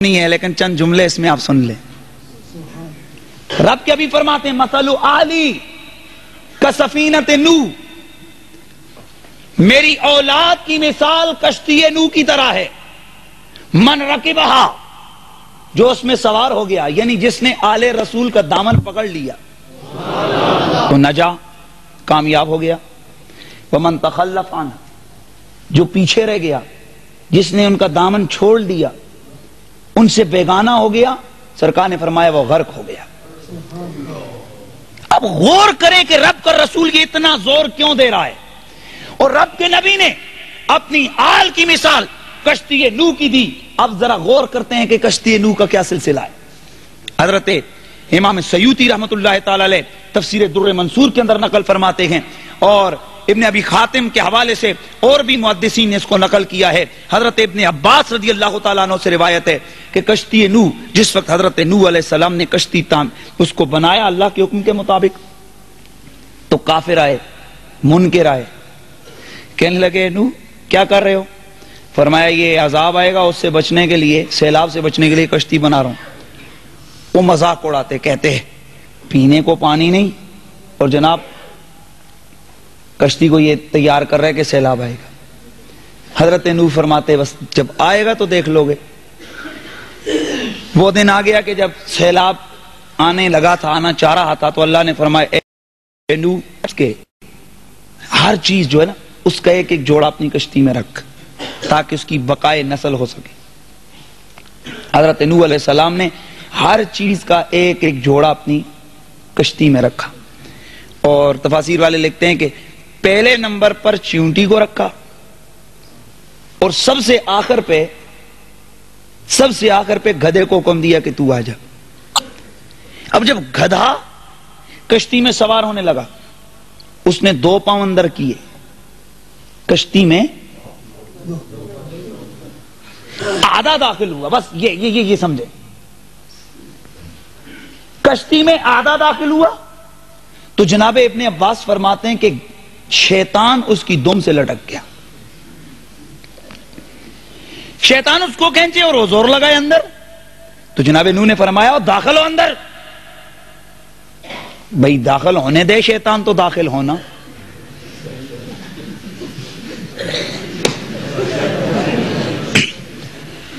نہیں ہے لیکن چند جملے اس میں آپ سن لیں. رب کیا بھی فرماتے ہیں مثل آلی کسفینۃ نوح، میری اولاد کی مثال کشتی نوح کی طرح ہے. من رکبہا، جو اس میں سوار ہو گیا، یعنی جس نے آل رسول کا دامن پکڑ لیا تو نجا، کامیاب ہو گیا. ومن تخلف عنہ، جو پیچھے رہ گیا، جس نے ان کا دامن چھوڑ دیا، ان سے بیگانہ ہو گیا، سرکار نے فرمایا وہ غرق ہو گیا. اب غور کریں کہ رب کا رسول یہ اتنا زور کیوں دے رہا ہے، اور رب کے نبی نے اپنی آل کی مثال کشتی نوح کی دی. اب ذرا غور کرتے ہیں کہ کشتی نوح کا کیا سلسلہ ہے. حضرت امام سیوطی رحمت اللہ تعالی علیہ تفسیر در منصور کے اندر نقل فرماتے ہیں، اور ابن ابی خاتم کے حوالے سے اور بھی محدثین نے اس کو نقل کیا ہے. حضرت ابن عباس رضی اللہ تعالیٰ عنہ سے روایت ہے کہ کشتی نوح، جس وقت حضرت نوح علیہ السلام نے کشتی اس کو بنایا اللہ کے حکم کے مطابق، تو کافر آئے، منکر آئے، کہنے لگے نوح کیا کر رہے ہو؟ فرمایا یہ عذاب آئے گا، اس سے بچنے کے لیے، سیلاب سے بچنے کے لیے کشتی بنا رہا ہوں. وہ مذاق اڑاتے، کہتے ہیں پینے کو پانی نہیں، اور جناب کشتی کو یہ تیار کر رہے کہ سیلاب آئے گا. حضرت نوح فرماتے بس جب آئے گا تو دیکھ لو گے. وہ دن آ گیا کہ جب سیلاب آنے لگا تھا، آنا چاہ رہا تھا، تو اللہ نے فرمایا اے نوح، اس کے ہر چیز جو ہے نا اس کا ایک ایک جوڑا اپنی کشتی میں رکھ تاکہ اس کی بقائے نسل ہو سکے. حضرت نوح علیہ السلام نے ہر چیز کا ایک ایک جوڑا اپنی کشتی میں رکھا. اور تفاسیر والے لکھتے ہیں کہ پہلے نمبر پر چیونٹی کو رکھا، اور سب سے آخر پہ گدھے کو حکم دیا کہ تو آ جا. اب جب گدھا کشتی میں سوار ہونے لگا، اس نے 2 پاؤں اندر کیے کشتی میں، آدھا داخل ہوا. بس یہ سمجھے، کشتی میں آدھا داخل ہوا تو جناب ابن عباس فرماتے ہیں کہ شیطان اس کی دم سے لٹک گیا. شیطان اس کو کھینچے اور وہ زور لگائے اندر، تو جناب نوح نے فرمایا داخل ہو اندر. بھئی داخل ہونے دے، شیطان تو داخل ہونا.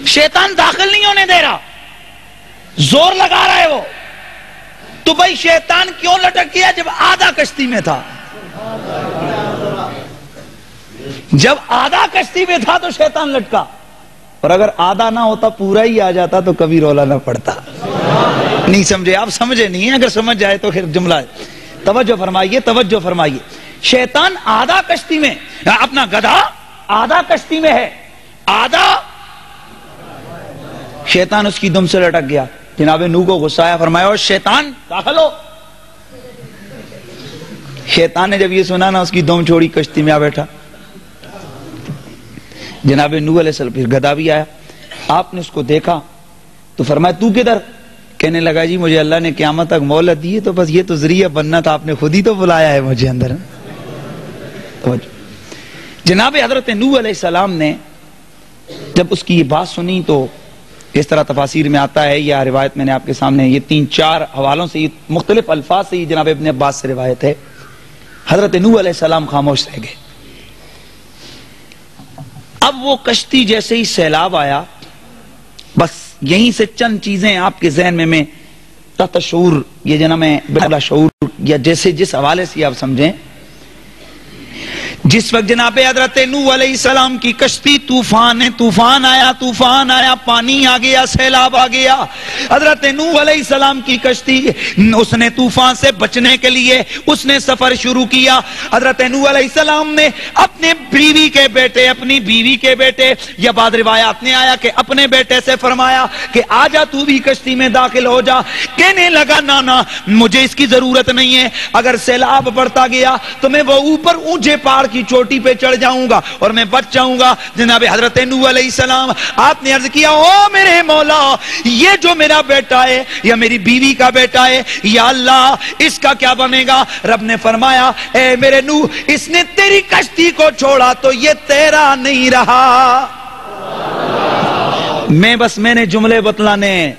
شیطان داخل نہیں ہونے دے رہا، زور لگا رہا ہے وہ. تو بھائی شیطان کیوں لٹک گیا جب آدھا کشتی میں تھا؟ جب آدھا کشتی میں تھا تو شیطان لٹکا، اور اگر آدھا نہ ہوتا پورا ہی آ جاتا تو کبھی رولا نہ پڑتا. نہیں سمجھے؟ آپ سمجھے نہیں ہیں، اگر سمجھ جائے تو پھر جملہ ہے. توجہ فرمائیے. شیطان آدھا کشتی میں، اپنا گدھا آدھا کشتی میں ہے، آدھا شیطان اس کی دم سے لٹک گیا. جناب نوح کو غصہ آیا، فرمایا اور شیطان داخل ہو. شیطان نے جب یہ سنا نا، اس کی دم چھوڑی، کشتی میں آ بیٹھا. جناب نوح علیہ السلام، پھر گدھا بھی آیا، آپ نے اس کو دیکھا تو فرمایا تو کدھر؟ کہنے لگا جی مجھے اللہ نے قیامت تک مہلت دی ہے، تو بس یہ تو ذریعہ بننا تھا، آپ نے خود ہی تو بلایا ہے مجھے اندر. جناب حضرت نوح علیہ السلام نے جب اس کی یہ بات سنی تو اس طرح تفاسیر میں آتا ہے، یا روایت میں نے آپ کے سامنے یہ 3-4 حوالوں سے، مختلف الفاظ سے جناب ابن عباس سے روایت ہے، حضرت نوح علیہ السلام خاموش رہ گئے. اب وہ کشتی جیسے ہی سیلاب آیا، بس یہیں سے چند چیزیں آپ کے ذہن میں تحت شعور، یہ جناب میں بلا شعور، یا جیسے جس حوالے سے آپ سمجھیں. جس وقت جناب حضرت نوح علیہ السلام کی کشتی طوفان آیا، پانی آ گیا، سیلاب آ گیا. حضرت نوح علیہ السلام کی کشتی، اس نے طوفان سے بچنے کے لیے اس نے سفر شروع کیا. حضرت نوح علیہ السلام نے اپنی بیوی کے بیٹے، یا بعض روایات نے آیا کہ اپنے بیٹے سے فرمایا کہ آجا تو بھی کشتی میں داخل ہو جا. کہنے لگا نا مجھے اس کی ضرورت نہیں ہے، اگر سیلاب بڑھتا گیا تو میں وہ اوپر اونچے پہاڑ کی چوٹی پہ چڑھ جاؤں گا اور میں بچ جاؤں گا. جناب حضرت نوح علیہ السلام، آپ نے عرض کیا او میرے مولا، یہ جو میرا بیٹا ہے یا میری بیوی کا بیٹا ہے، یا اللہ اس کا کیا بنے گا؟ رب نے فرمایا اے میرے نوح، اس نے تیری کشتی کو چھوڑا تو یہ تیرا نہیں رہا. میں نے جملے بتلانے ہیں.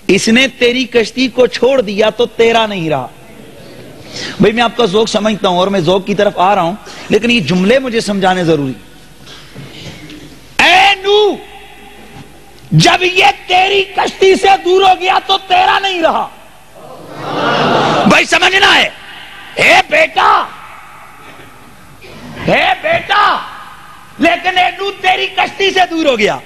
اس نے تیری کشتی کو چھوڑ دیا تو تیرا نہیں رہا. بھئی میں آپ کا ذوق سمجھتا ہوں اور میں ذوق کی طرف آ رہا ہوں، لیکن یہ جملے مجھے سمجھانے ضروری. اے نوح، جب یہ تیری کشتی سے دور ہو گیا تو تیرا نہیں رہا. بھائی سمجھنا ہے. اے بیٹا لیکن اے نوح تیری کشتی سے دور ہو گیا.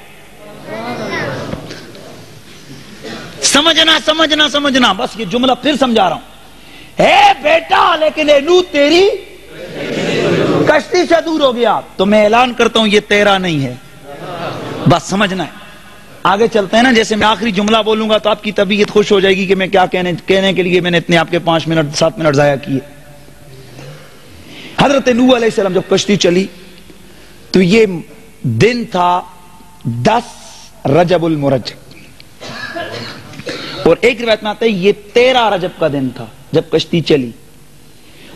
سمجھنا بس یہ جملہ پھر سمجھا رہا ہوں. اے بیٹا لیکن اے نوح تیری کشتی سے دور ہو گیا تو میں اعلان کرتا ہوں یہ تیرا نہیں ہے. بس سمجھنا ہے. آگے چلتے ہیں نا. جیسے میں آخری جملہ بولوں گا تو آپ کی طبیعت خوش ہو جائے گی کہ میں کیا کہنے کے لیے میں نے اتنے آپ کے 5 منٹ 7 منٹ ضائع کیے. حضرت نوح علیہ السلام جب کشتی چلی تو یہ دن تھا 10 رجب المرجب، اور ایک روایت میں آتا ہے یہ 13 رجب کا دن تھا جب کشتی چلی،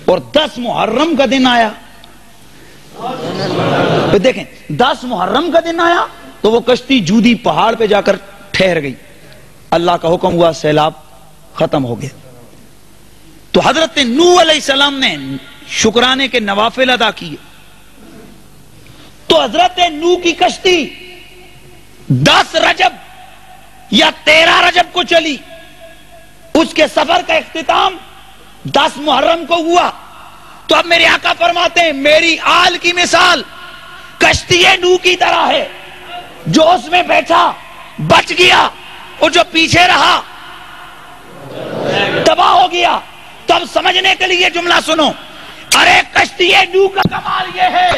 اور 10 محرم کا دن آیا. تو دیکھیں 10 محرم کا دن آیا تو وہ کشتی جودی پہاڑ پہ جا کر ٹھہر گئی. اللہ کا حکم ہوا، سیلاب ختم ہو گیا. تو حضرت نوح علیہ السلام نے شکرانے کے نوافل ادا کیے. تو حضرت نوح کی کشتی 10 رجب یا 13 رجب کو چلی. اس کے سفر کا اختتام 10 محرم کو ہوا. تو اب میرے آقا فرماتے ہیں میری آل کی مثال کشتی نوح کی طرح ہے. جو اس میں بیٹھا بچ گیا اور جو پیچھے رہا تباہ ہو گیا. تو اب سمجھنے کے لیے جملہ سنو. ارے کشتی نوح کا کمال یہ ہے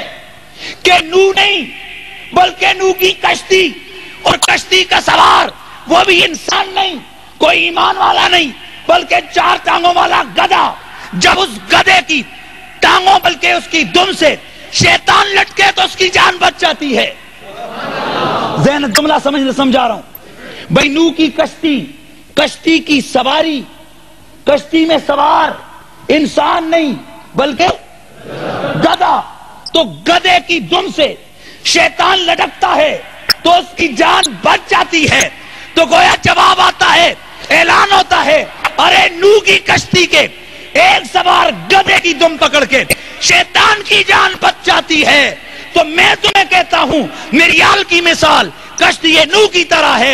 کہ نوح نہیں بلکہ نوح کی کشتی، اور کشتی کا سوار وہ بھی انسان نہیں، کوئی ایمان والا نہیں، بلکہ 4 ٹانگوں والا گدھا. جب اس گدھے کی ٹانگوں بلکہ اس کی دم سے شیطان لٹکے تو اس کی جان بچ جاتی ہے. ذہن جملہ سمجھا رہا ہوں. بھئی نوح کی کشتی کی سواری، کشتی میں سوار انسان نہیں بلکہ گدھا. تو گدھے کی دم سے شیطان لٹکتا ہے تو اس کی جان بچ جاتی ہے. تو گویا جواب آتا ہے، اعلان ہوتا ہے ارے نوح کی کشتی کے ایک سوار گدھے کی دم پکڑ کے شیطان کی جان بچ جاتی ہے. تو میں تمہیں کہتا ہوں میری آل کی مثال کشتی نوح کی طرح ہے.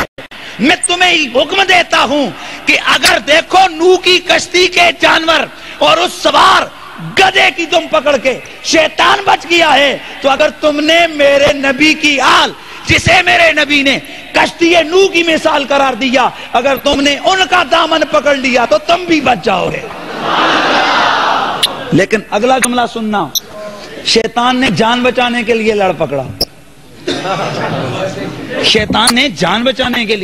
میں تمہیں حکم دیتا ہوں کہ اگر دیکھو نوح کی کشتی کے جانور اور اس سوار گدھے کی دم پکڑ کے شیطان بچ گیا ہے، تو اگر تم نے میرے نبی کی آل جسے میرے نبی نے کشتی نوح کی مثال قرار دیا، اگر تم نے ان کا دامن پکڑ لیا تو تم بھی بچ جاؤ گے. لیکن اگلا جملہ سننا. شیطان نے جان بچانے کے لیے لڑ پکڑا. شیطان نے جان بچانے کے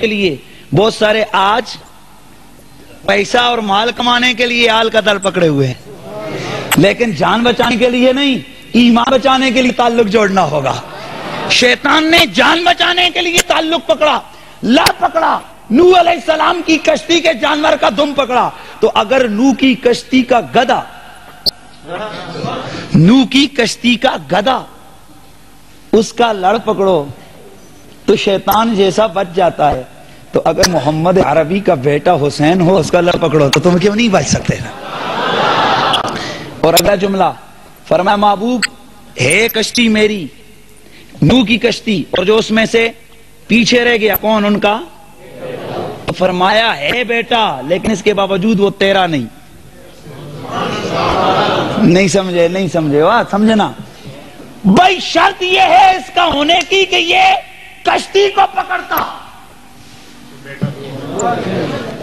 لیے بہت سارے آج پیسہ اور مال کمانے کے لیے آل کا دل پکڑے ہوئے ہیں، لیکن جان بچانے کے لیے نہیں، ایمان بچانے کے لیے تعلق جوڑنا ہوگا. شیطان نے جان بچانے کے لیے تعلق پکڑا، لڑ پکڑا، نوح علیہ السلام کی کشتی کے جانور کا دم پکڑا. تو اگر نوح کی کشتی کا گدھا اس کا لڑ پکڑو تو شیطان جیسا بچ جاتا ہے، تو اگر محمد عربی کا بیٹا حسین ہو اس کا لڑ پکڑو تو تم کیوں نہیں بچ سکتے نا. اور اگلا جملہ فرمایا محبوب ہے کشتی میری، نوح کی کشتی، اور جو اس میں سے پیچھے رہ گیا کون؟ ان کا. فرمایا ہے بیٹا لیکن اس کے باوجود وہ تیرا نہیں. نہیں سمجھے واہ سمجھنا. بھائی شرط یہ ہے اس کا ہونے کی کہ یہ کشتی کو پکڑتا،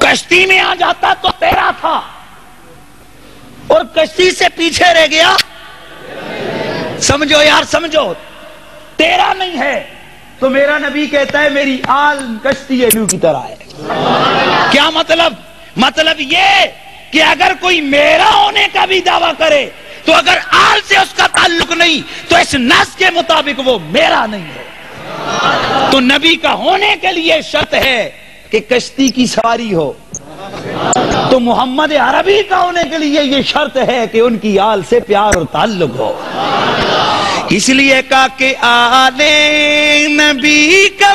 کشتی میں آ جاتا تو تیرا تھا، اور کشتی سے پیچھے رہ گیا. سمجھو یار سمجھو، تیرا نہیں ہے. تو میرا نبی کہتا ہے میری آل کشتی نوح کی طرح ہے. کیا مطلب یہ کہ اگر کوئی میرا ہونے کا بھی دعویٰ کرے تو اگر آل سے اس کا تعلق نہیں تو اس نص کے مطابق وہ میرا نہیں ہے. تو نبی کا ہونے کے لیے شرط ہے کہ کشتی کی سواری ہو. تو محمد عربی کا ہونے کے لیے یہ شرط ہے کہ ان کی آل سے پیار اور تعلق ہو. اس لیے کہا کہ آلے نبی کا